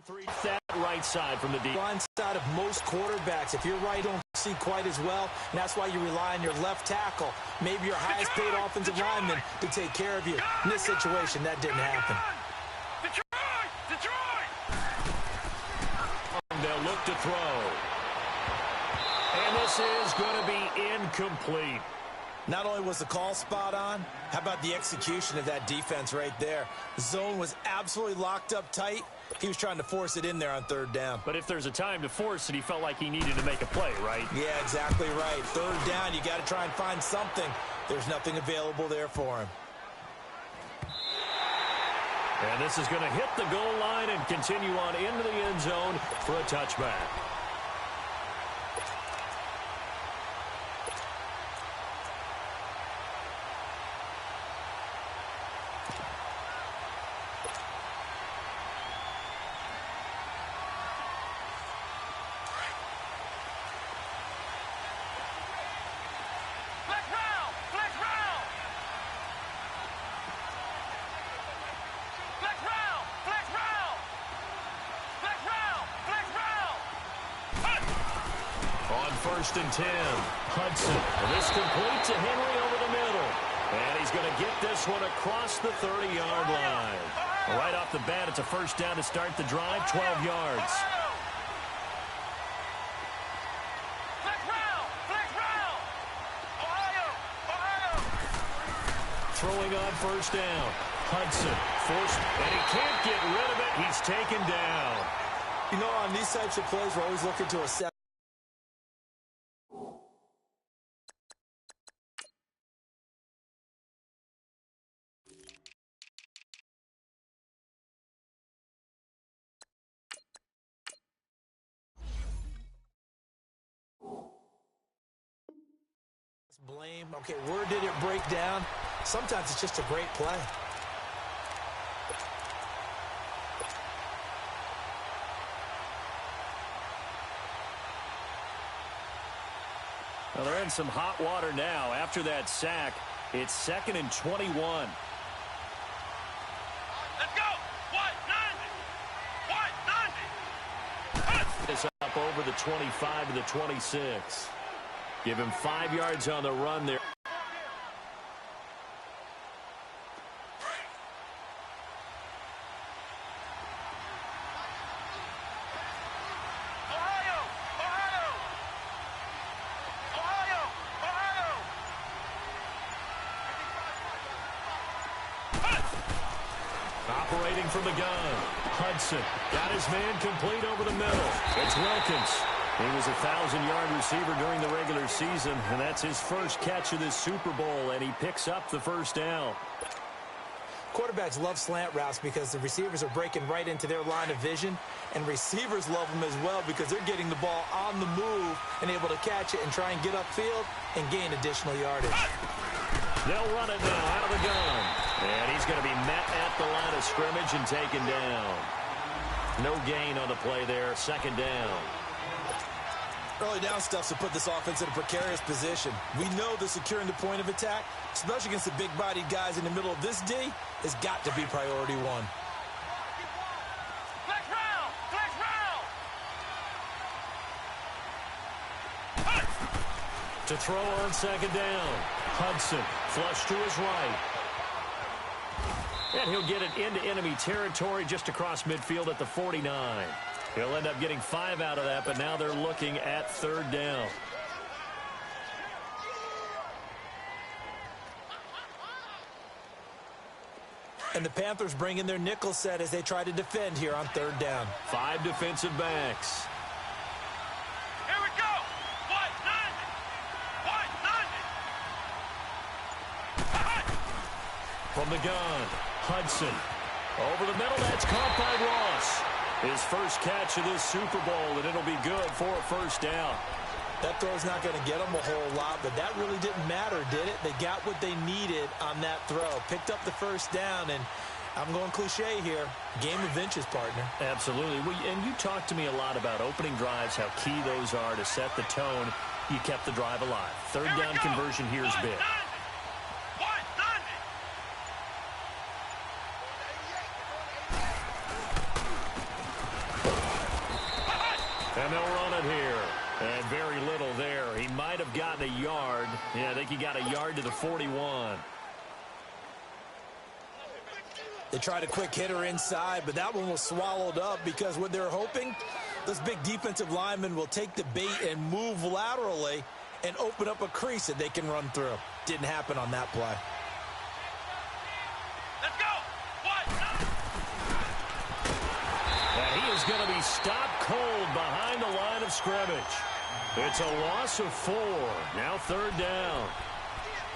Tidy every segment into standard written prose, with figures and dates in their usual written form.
4-3 that right side from the deep. Blind side of most quarterbacks. If you're right, don't see quite as well, and that's why you rely on your left tackle, maybe your highest paid offensive lineman, to take care of you. In this situation, that didn't happen. They'll look to throw. And this is going to be incomplete. Not only was the call spot on, how about the execution of that defense right there? The zone was absolutely locked up tight. He was trying to force it in there on third down. But if there's a time to force it, he felt like he needed to make a play, right? Yeah, exactly right. Third down, you got to try and find something. There's nothing available there for him. And this is going to hit the goal line and continue on into the end zone for a touchback. First and 10. Hudson. And this complete to Henry over the middle. And he's going to get this one across the 30-yard line. Right off the bat, it's a first down to start the drive, 12 yards. Throwing on first down. Hudson forced, and he can't get rid of it. He's taken down. You know, on these types of plays, we're always looking to assess. Blame. Okay, where did it break down? Sometimes it's just a great play. Well, they're in some hot water now. After that sack, it's 2nd and 21. Let's go! White 90! White 90! This up over the 25 to the 26. Give him 5 yards on the run there. Ohio! Ohio! Ohio! Ohio! Operating from the gun. Hudson got his man complete over the middle. It's Wilkins. He was a 1,000-yard receiver during the regular season, and that's his first catch of this Super Bowl, and he picks up the first down. Quarterbacks love slant routes because the receivers are breaking right into their line of vision, and receivers love them as well because they're getting the ball on the move and able to catch it and try and get upfield and gain additional yardage. They'll run it now out of the gun, and he's going to be met at the line of scrimmage and taken down. No gain on the play there, 2nd down. Early down stuff to put this offense in a precarious position. We know that securing the point of attack, especially against the big-bodied guys in the middle of this D, has got to be priority one. Flex round! Flex round! To throw on 2nd down. Hudson flush to his right. And he'll get it into enemy territory just across midfield at the 49. He'll end up getting 5 out of that, but now they're looking at 3rd down. And the Panthers bring in their nickel set as they try to defend here on 3rd down. 5 defensive backs. Here we go! White 90! White 90! From the gun, Hudson. Over the middle, that's caught by Ross. His first catch of this Super Bowl, and it'll be good for a first down. That throw's not going to get them a whole lot, but that really didn't matter, did it? They got what they needed on that throw. Picked up the first down, and I'm going cliche here. Game of inches, partner. Absolutely. Well, and you talked to me a lot about opening drives, how key those are to set the tone. You kept the drive alive. 3rd down conversion here is big. he got a yard to the 41. They tried a quick hitter inside, but that one was swallowed up because what they're hoping, those big defensive linemen will take the bait and move laterally and open up a crease that they can run through. Didn't happen on that play. Let's go. What? And he is going to be stopped cold behind the line of scrimmage. It's a loss of 4. Now 3rd down.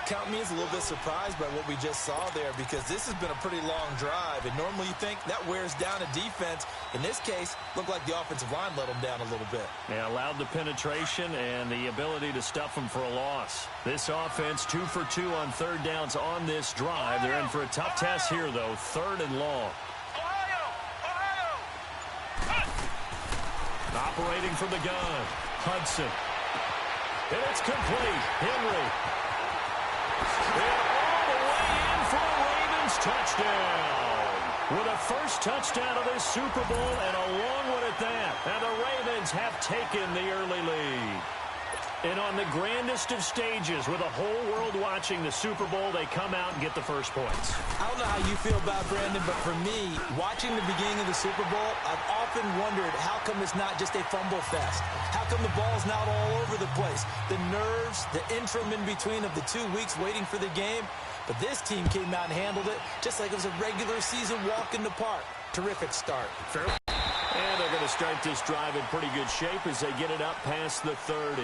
Count me as a little bit surprised by what we just saw there because this has been a pretty long drive. And normally you think that wears down a defense. In this case, looked like the offensive line let them down a little bit. Yeah, allowed the penetration and the ability to stuff them for a loss. This offense 2 for 2 on 3rd downs on this drive. They're in for a tough test here, though. 3rd and long. Operating from the gun. Hudson. And it's complete. Henry. And all the way in for a Ravens touchdown. With a first touchdown of this Super Bowl and a long one at that. And the Ravens have taken the early lead. And on the grandest of stages, with the whole world watching the Super Bowl, they come out and get the first points. I don't know how you feel about Brandon, but for me, watching the beginning of the Super Bowl, I've often wondered how come it's not just a fumble fest? How come the ball's not all over the place? The nerves, the interim in between of the 2 weeks waiting for the game. But this team came out and handled it just like it was a regular season walk in the park. Terrific start. Fair. And they're going to start this drive in pretty good shape as they get it up past the 30.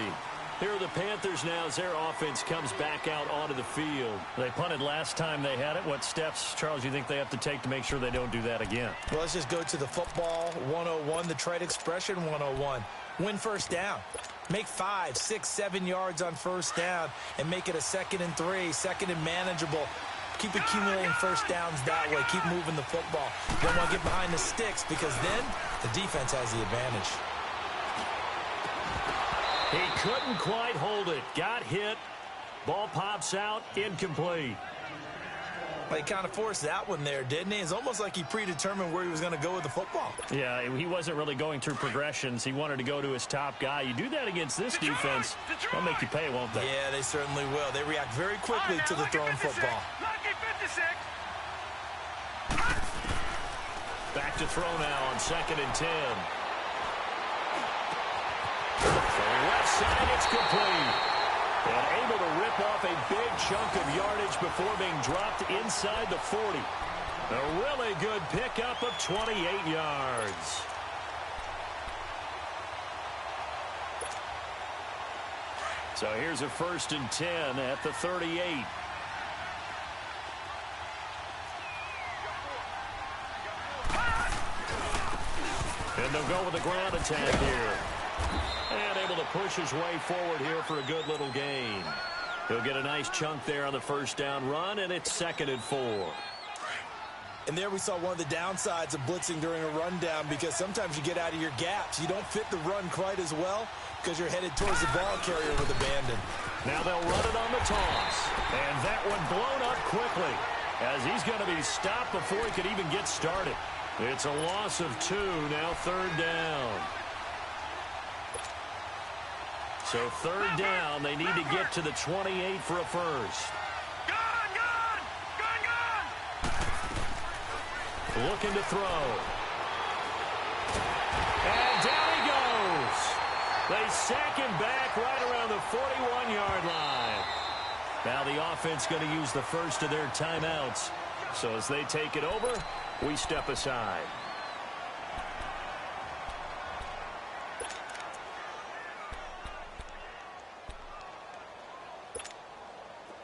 Here are the Panthers now as their offense comes back out onto the field. They punted last time they had it. What steps, Charles, you think they have to take to make sure they don't do that again? Well, let's just go to the football 101, the trade expression 101. Win first down. Make 5, 6, 7 yards on first down and make it a 2nd and 3, 2nd and manageable. Keep accumulating first downs that way. Keep moving the football. Don't want to get behind the sticks because then the defense has the advantage. He couldn't quite hold it. Got hit. Ball pops out. Incomplete. Well, he kind of forced that one there, didn't he? It's almost like he predetermined where he was going to go with the football. Yeah, he wasn't really going through progressions. He wanted to go to his top guy. You do that against this defense, they'll make you pay, won't they? Yeah, they certainly will. They react very quickly to the thrown football. Back to throw now on 2nd and 10. Left side, it's complete. And able to rip off a big chunk of yardage before being dropped inside the 40. A really good pickup of 28 yards. So here's a 1st and 10 at the 38. And they'll go with the ground attack here. And able to push his way forward here for a good little gain. He'll get a nice chunk there on the first down run, and it's 2nd and 4. And there we saw one of the downsides of blitzing during a rundown because sometimes you get out of your gaps. You don't fit the run quite as well because you're headed towards the ball carrier with abandon. Now they'll run it on the toss. And that one blown up quickly as he's going to be stopped before he could even get started. It's a loss of 2, now 3rd down. So 3rd down, they need to get to the 28 for a first. Looking to throw. And down he goes. They sack him back right around the 41-yard line. Now the offense going to use the first of their timeouts. So as they take it over, we step aside.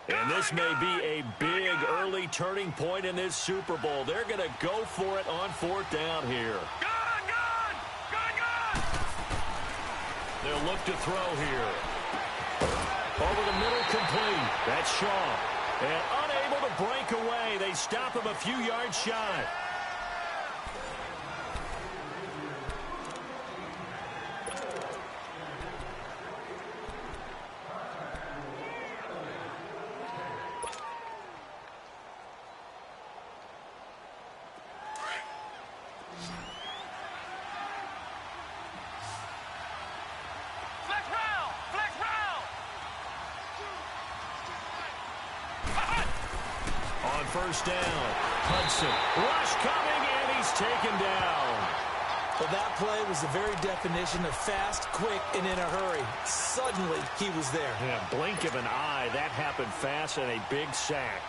And this may be a big early turning point in this Super Bowl. They're going to go for it on 4th down here. They'll look to throw here. Over the middle, complete. That's Shaw. And unable to break away. They stop him a few yards shy. On first down, Hudson. Rush coming, and he's taken down. Well, that play was the very definition of fast, quick, and in a hurry. Suddenly, he was there. Yeah, blink of an eye. That happened fast and a big sack.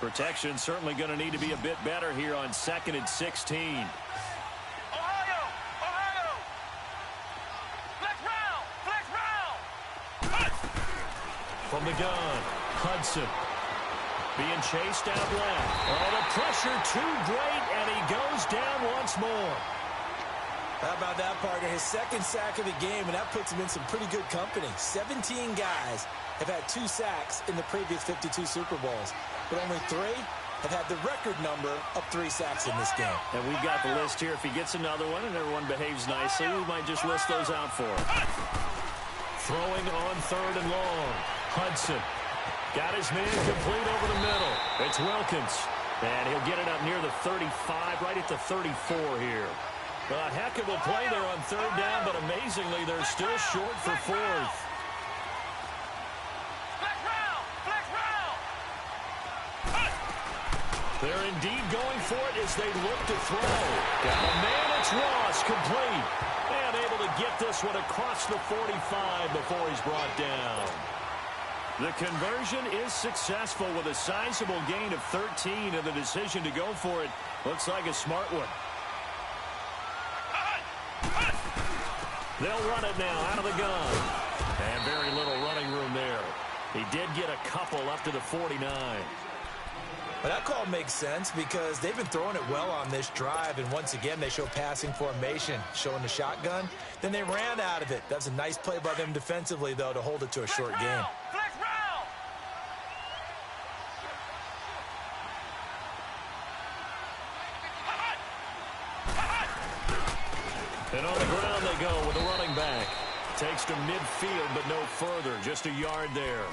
Protection certainly going to need to be a bit better here on 2nd and 16. Ohio! Ohio! Flex round! Flex round! From the gun, Hudson. Being chased out left. Oh, the pressure too great, and he goes down once more. How about that, partner? His second sack of the game, and that puts him in some pretty good company. 17 guys have had 2 sacks in the previous 52 Super Bowls, but only 3 have had the record number of 3 sacks in this game. And we've got the list here. If he gets another one and everyone behaves nicely, we might just list those out for him. Throwing on 3rd and long. Hudson got his man complete over the middle. It's Wilkins, and he'll get it up near the 35, right at the 34 here. A heck of a play there on 3rd down, but amazingly, they're still short for 4th. They're indeed going for it as they look to throw. Got a man, it's Ross, complete. And able to get this one across the 45 before he's brought down. The conversion is successful with a sizable gain of 13, and the decision to go for it looks like a smart one. They'll run it now out of the gun. And very little running room there. He did get a couple up to the 49. But that call makes sense because they've been throwing it well on this drive, and once again they show passing formation, showing the shotgun. Then they ran out of it. That's a nice play by them defensively, though, to hold it to a short game. And on the ground they go with a running back. Takes to midfield, but no further. Just a yard there.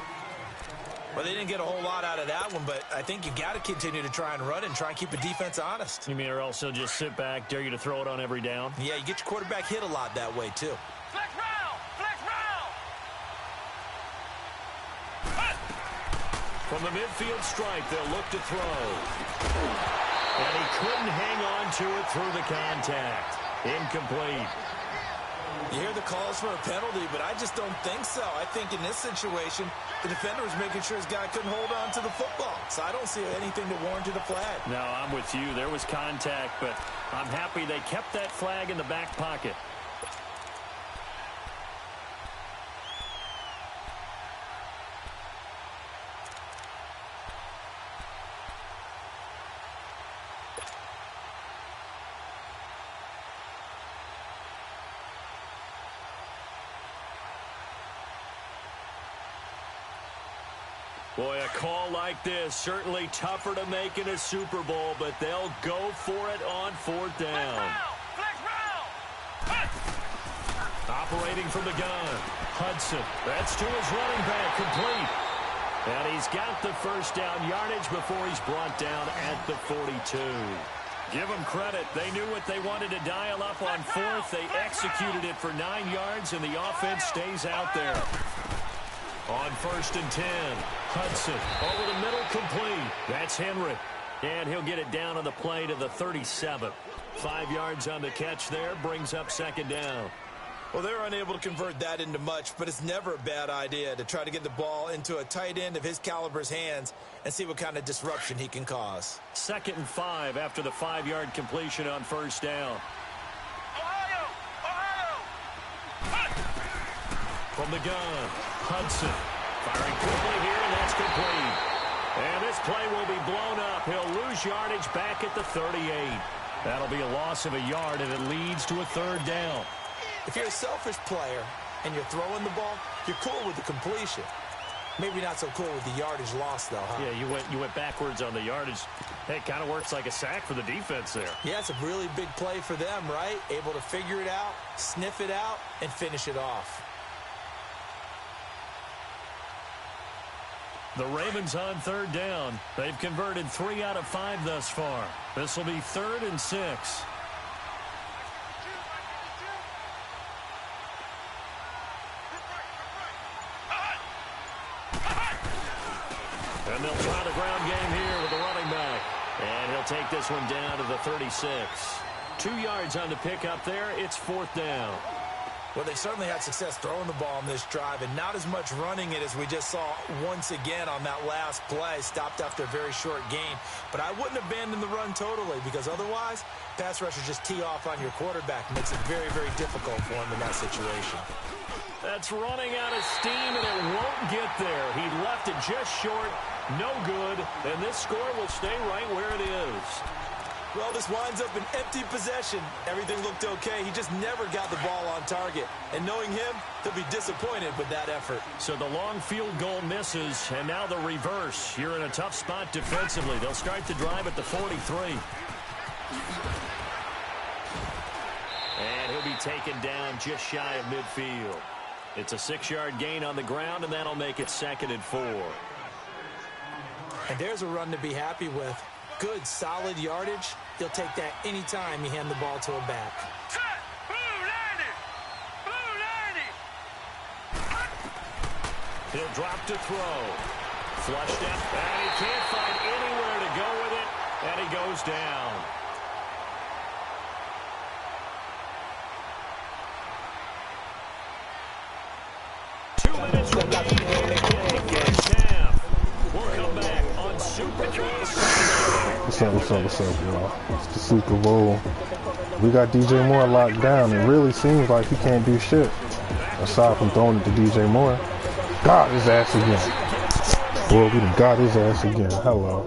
Well, they didn't get a whole lot out of that one, but I think you got to continue to try and run and try and keep the defense honest. You mean or else they'll just sit back, dare you to throw it on every down? Yeah, you get your quarterback hit a lot that way, too. Flex round! Flex round! From the midfield stripe, they'll look to throw. And he couldn't hang on to it through the contact. Incomplete. You hear the calls for a penalty, but I just don't think so. I think in this situation, the defender was making sure his guy couldn't hold on to the football. So I don't see anything that warranted a flag. No, I'm with you. There was contact, but I'm happy they kept that flag in the back pocket. Boy, a call like this, certainly tougher to make in a Super Bowl, but they'll go for it on 4th down. Flex round! Operating from the gun, Hudson. That's to his running back, complete. And he's got the first down yardage before he's brought down at the 42. Give them credit. They knew what they wanted to dial up on 4th. They executed it for 9 yards, and the offense stays out there. On 1st and 10, Hudson over the middle, complete. That's Henry. And he'll get it down on the play to the 37. 5 yards on the catch there, brings up 2nd down. Well, they're unable to convert that into much, but it's never a bad idea to try to get the ball into a tight end of his caliber's hands and see what kind of disruption he can cause. 2nd and 5 after the 5-yard completion on 1st down. Ohio! Ohio! From the gun, Hudson firing quickly here, and that's complete. And this play will be blown up. He'll lose yardage back at the 38. That'll be a loss of a yard, and it leads to a 3rd down. If you're a selfish player and you're throwing the ball, you're cool with the completion. Maybe not so cool with the yardage loss, though, huh? Yeah, you went backwards on the yardage. Hey, it kind of works like a sack for the defense there. Yeah, it's a really big play for them, right? Able to figure it out, sniff it out, and finish it off. The Ravens on 3rd down. They've converted 3 out of 5 thus far. This will be 3rd and 6. And they'll try the ground game here with the running back. And he'll take this one down to the 36. 2 yards on the pickup there. It's 4th down. Well, they certainly had success throwing the ball on this drive, and not as much running it as we just saw once again on that last play, stopped after a very short gain. But I wouldn't abandon the run totally, because otherwise, pass rushers just tee off on your quarterback. Makes it very, very difficult for him in that situation. That's running out of steam, and it won't get there. He left it just short, no good, and this score will stay right where it is. Well, this winds up an empty possession. Everything looked okay. He just never got the ball on target. And knowing him, he'll be disappointed with that effort. So the long field goal misses, and now the reverse. You're in a tough spot defensively. They'll start the drive at the 43. And he'll be taken down just shy of midfield. It's a 6-yard gain on the ground, and that'll make it 2nd and 4. And there's a run to be happy with. Good, solid yardage. He'll take that anytime you hand the ball to a back. He'll drop to throw. Flushed out, and he can't find anywhere to go with it, and he goes down. What's up, y'all? It's the Super Bowl. We got DJ Moore locked down. It really seems like he can't do shit aside from throwing it to DJ Moore. Got his ass again. Boy, we done got his ass again. Hello.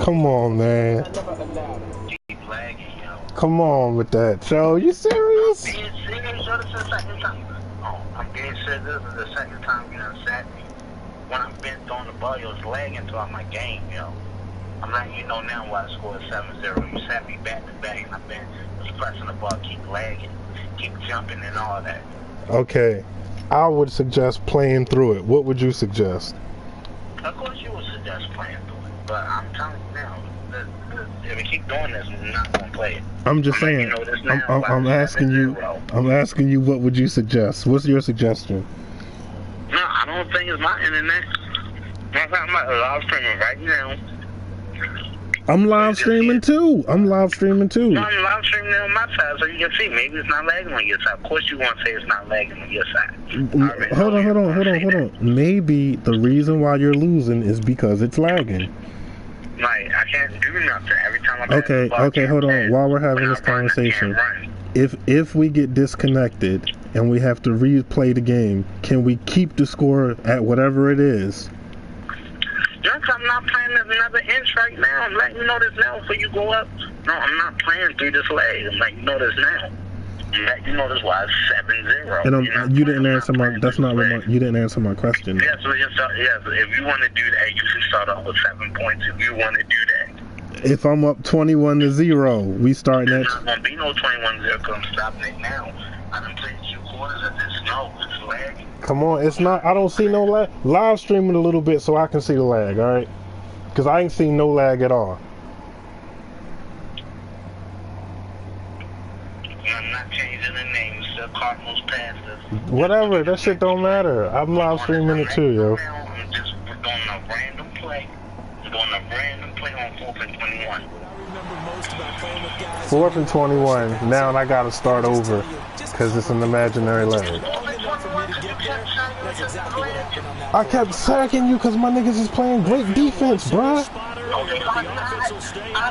Come on, man. Come on with that, Joe. You serious? I'm being serious. This is the second time. I'm being serious. This is the second time you done sat me. When I've been throwing the ball, you was lagging throughout my game, I'm letting you know now why the score is 7-0. You sat me back to back, and I've been pressing the ball, keep lagging, keep jumping, and all that. Okay. I would suggest playing through it. What would you suggest? Of course you would suggest playing through it. But I'm telling you now, if we keep doing this, we're not going to play it. I'm just saying. I'm asking you. I'm asking you. What would you suggest? What's your suggestion? No, I don't think it's my internet. I'm talking about live streaming right now. I'm live streaming too. No, I'm live streaming on my side so you can see. Maybe it's not lagging on your side. Of course you want to say it's not lagging on your side. Hold on. Maybe the reason why you're losing is because it's lagging. Like, I can't do nothing every time I pass Okay, the ball, hold on. While we're having this conversation, if we get disconnected and we have to replay the game, can we keep the score at whatever it is? I'm not playing another inch right now. I'm letting you know this now before you go up. No, I'm not playing through this leg. I'm letting you know this now. I'm letting you know this why it's 7-0. And you didn't answer my. That's not what you didn't answer my question. Yes, if you want to do that, you can start off with 7 points. If you want to do that. If I'm up 21-0, we start next. There's not gonna be no 21-0 because I'm stopping it now. I done played 2 quarters of this. No, it's lagging. Come on, it's not. I don't see no lag. Live streaming a little bit so I can see the lag. All right, because I ain't seen no lag at all. I'm not changing the name. It's still Cardinals Panthers. Whatever, that shit don't matter. I'm live streaming it too, yo. I'm just doing a random play. I'm doing a random play on 4th and 21. 4th and 21. Now I gotta start over because it's an imaginary leg. I kept sacking you because my niggas is playing great defense, bruh. Okay, I'm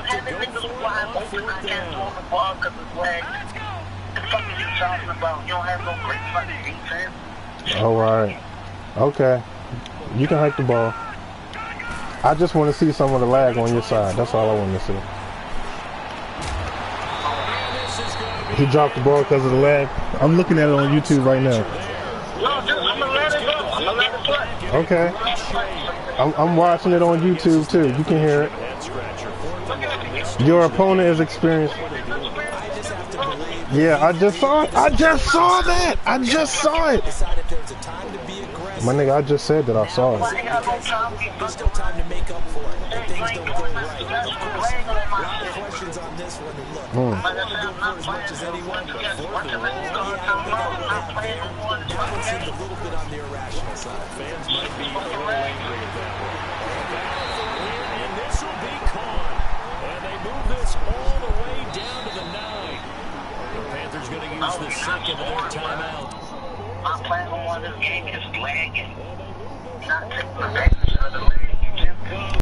having niggas wide open. I can't throw the ball because it's leg. The fuck are you talking about? You don't have no great fucking defense. Alright. Okay. You can hike the ball. I just want to see some of the lag on your side. That's all I want to see. He dropped the ball because of the lag. I'm looking at it on YouTube right now. No, I'm gonna let it go. I'm gonna let it play. Okay. I'm watching it on YouTube too. You can hear it. Head scratcher. Fourth and long. Your opponent is experienced. I just have to believe. Yeah, I just saw it. I just saw that. I just saw it. Decided there was a time to be aggressive. My nigga, I just said that I saw it. There's still time to make up for it. If things don't go right. Of course, a lot of questions on this one. And look, I'm going to go for as much as anyone, but fourth and long, yeah, I don't think I would have played. That one seemed a little bit on the irrational side. Fans might be a little angry at that one. Battle for a win, and this will be caught. And they move this all the way down to the 9. The Panthers going to use the second of their timeout. My platform on this game is lagging. Not taking the